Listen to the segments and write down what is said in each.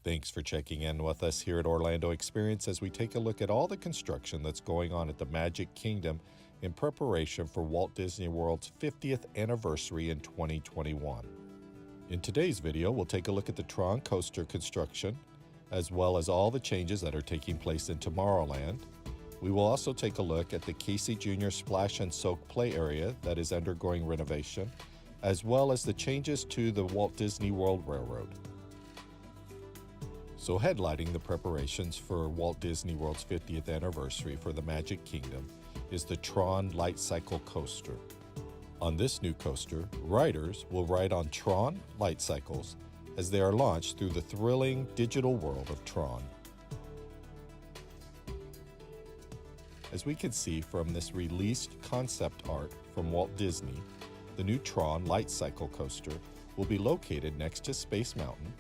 Thanks for checking in with us here at Orlando Experience as we take a look at all the construction that's going on at the Magic Kingdom in preparation for Walt Disney World's 50th anniversary in 2021. In today's video, we'll take a look at the Tron coaster construction, as well as all the changes that are taking place in Tomorrowland. We will also take a look at the Casey Jr. Splash and Soak play area that is undergoing renovation, as well as the changes to the Walt Disney World Railroad. So headlighting the preparations for Walt Disney World's 50th anniversary for the Magic Kingdom is the Tron Light Cycle Coaster. On this new coaster, riders will ride on Tron light cycles as they are launched through the thrilling digital world of Tron. As we can see from this released concept art from Walt Disney, the new Tron Light Cycle Coaster will be located next to Space Mountain,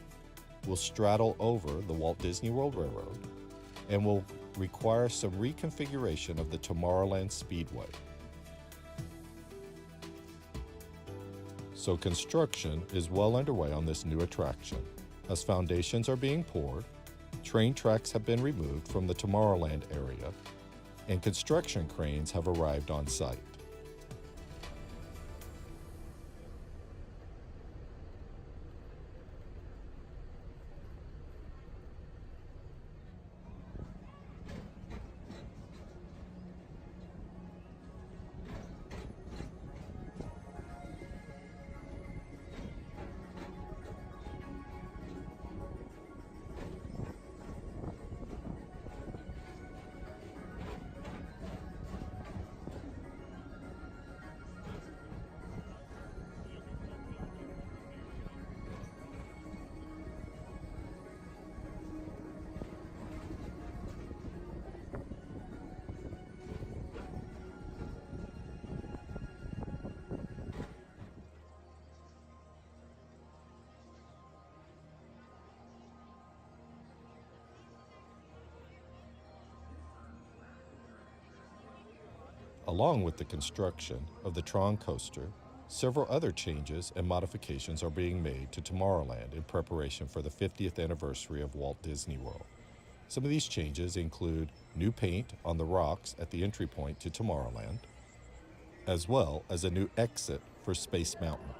will straddle over the Walt Disney World Railroad, and will require some reconfiguration of the Tomorrowland Speedway. So construction is well underway on this new attraction. As foundations are being poured, train tracks have been removed from the Tomorrowland area, and construction cranes have arrived on site. Along with the construction of the Tron coaster, several other changes and modifications are being made to Tomorrowland in preparation for the 50th anniversary of Walt Disney World. Some of these changes include new paint on the rocks at the entry point to Tomorrowland, as well as a new exit for Space Mountain.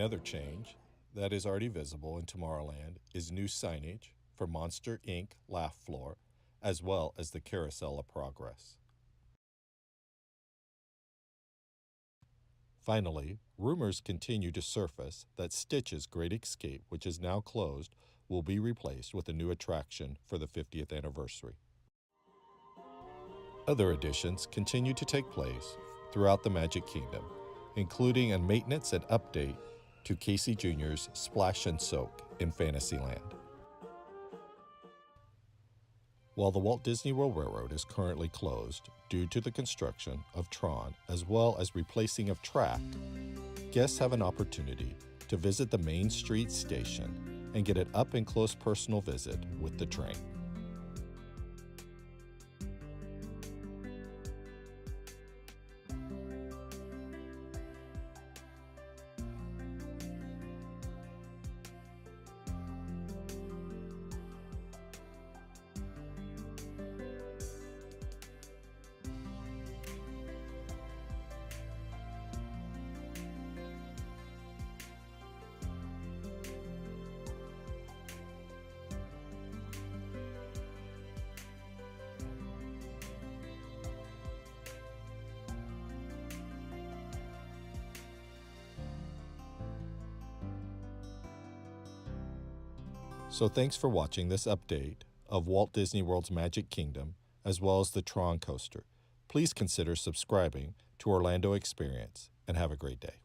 Another change that is already visible in Tomorrowland is new signage for Monster Inc. Laugh Floor, as well as the Carousel of Progress. Finally, rumors continue to surface that Stitch's Great Escape, which is now closed, will be replaced with a new attraction for the 50th anniversary. Other additions continue to take place throughout the Magic Kingdom, including a maintenance and update to Casey Jr.'s Splash and Soak in Fantasyland. While the Walt Disney World Railroad is currently closed due to the construction of Tron as well as replacing of track, guests have an opportunity to visit the Main Street station and get an up-and-close personal visit with the train. So thanks for watching this update of Walt Disney World's Magic Kingdom, as well as the Tron coaster. Please consider subscribing to Orlando Experience and have a great day.